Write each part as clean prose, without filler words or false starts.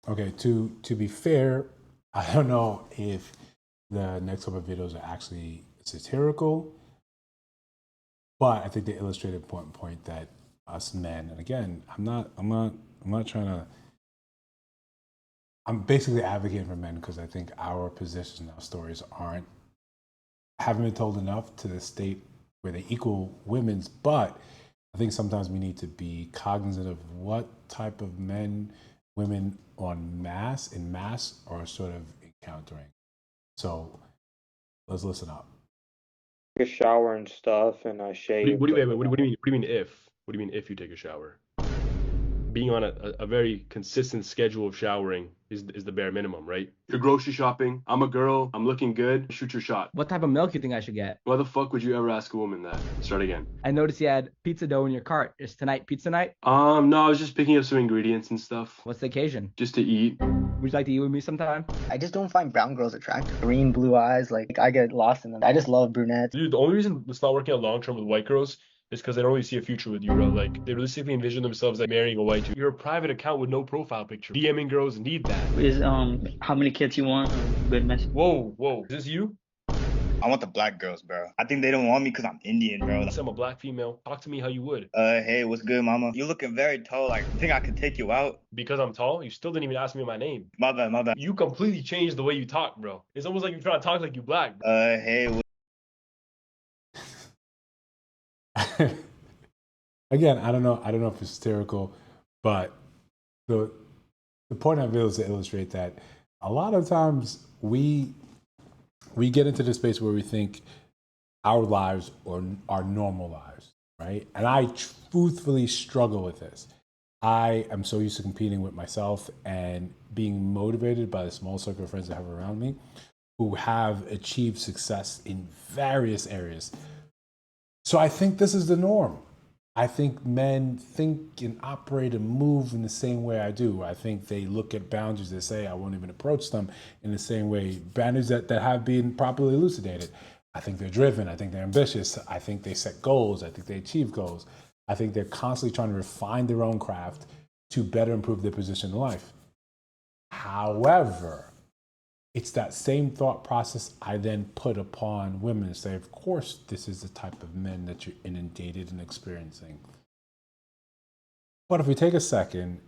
Okay, to be fair, I don't know if the next couple of videos are actually satirical, but I think they illustrate a important point that us men, and again, I'm not trying to. I'm basically advocating for men because I think our positions and our stories haven't been told enough to the state where they equal women's. But I think sometimes we need to be cognizant of what type of men, women in mass are sort of encountering. So let's listen up. Take a shower and stuff, and I shaved. Wait, what do you mean? What do you mean if? What do you mean if you take a shower? Being on a very consistent schedule of showering is the bare minimum, right? You're grocery shopping. I'm a girl. I'm looking good. Shoot your shot. What type of milk you think I should get? Why the fuck would you ever ask a woman that? Start again. I noticed you had pizza dough in your cart. Is tonight pizza night? No, I was just picking up some ingredients and stuff. What's the occasion? Just to eat. Would you like to eat with me sometime? I just don't find brown girls attractive. Green, blue eyes, like I get lost in them. I just love brunettes. Dude, the only reason it's not working out long term with white girls is because they don't really see a future with you, bro. Like, they realistically envision themselves like marrying a white dude. You're a private account with no profile picture. DMing girls need that. Is how many kids you want? Good message. Whoa. Is this you? I want the black girls, bro. I think they don't want me because I'm Indian, bro. I'm a black female. Talk to me how you would. Hey, what's good, mama? You looking very tall. Like, you think I could take you out? Because I'm tall? You still didn't even ask me my name. My bad. You completely changed the way you talk, bro. It's almost like you're trying to talk like you black, bro. Hey. Again, I don't know if it's satirical, but the point I feel is to illustrate that a lot of times we get into the space where we think our lives are our normal lives, right? And I truthfully struggle with this. I am so used to competing with myself and being motivated by the small circle of friends I have around me who have achieved success in various areas. So I think this is the norm. I think men think and operate and move in the same way I do. I think they look at boundaries, they say, I won't even approach them in the same way. Boundaries that have been properly elucidated. I think they're driven. I think they're ambitious. I think they set goals. I think they achieve goals. I think they're constantly trying to refine their own craft to better improve their position in life. However, it's that same thought process I then put upon women and say, of course, this is the type of men that you're inundated and experiencing. But if we take a second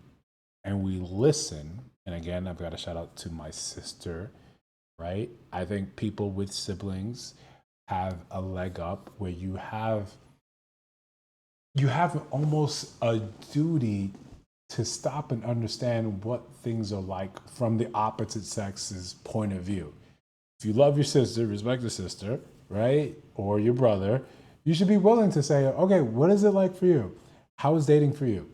and we listen, and again, I've got to shout out to my sister, right? I think people with siblings have a leg up where you have almost a duty to stop and understand what things are like from the opposite sex's point of view. If you love your sister, respect your sister, right? Or your brother, you should be willing to say, okay, what is it like for you? How is dating for you?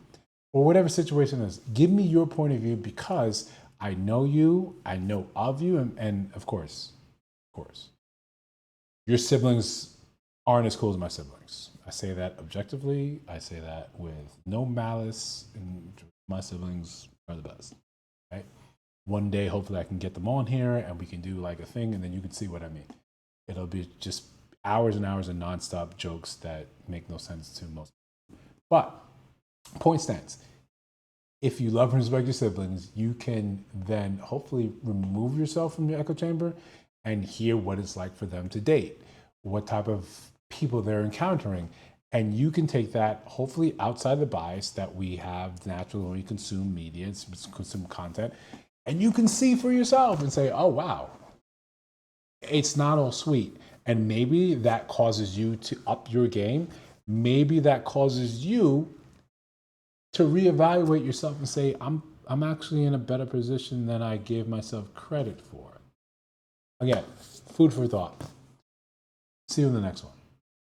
Or whatever situation is. Give me your point of view because I know you, I know of you, and of course, your siblings aren't as cool as my siblings. I say that objectively. I say that with no malice. And my siblings are the best, right? One day, hopefully, I can get them on here and we can do like a thing, and then you can see what I mean. It'll be just hours and hours of nonstop jokes that make no sense to most people. But point stands. If you love and respect your siblings, you can then hopefully remove yourself from your echo chamber and hear what it's like for them to date, what type of people they're encountering. And you can take that hopefully outside the bias that we have naturally when we consume media, consume content, and you can see for yourself and say, oh, wow, it's not all sweet. And maybe that causes you to up your game. Maybe that causes you to reevaluate yourself and say, I'm actually in a better position than I gave myself credit for. Again, food for thought. See you in the next one.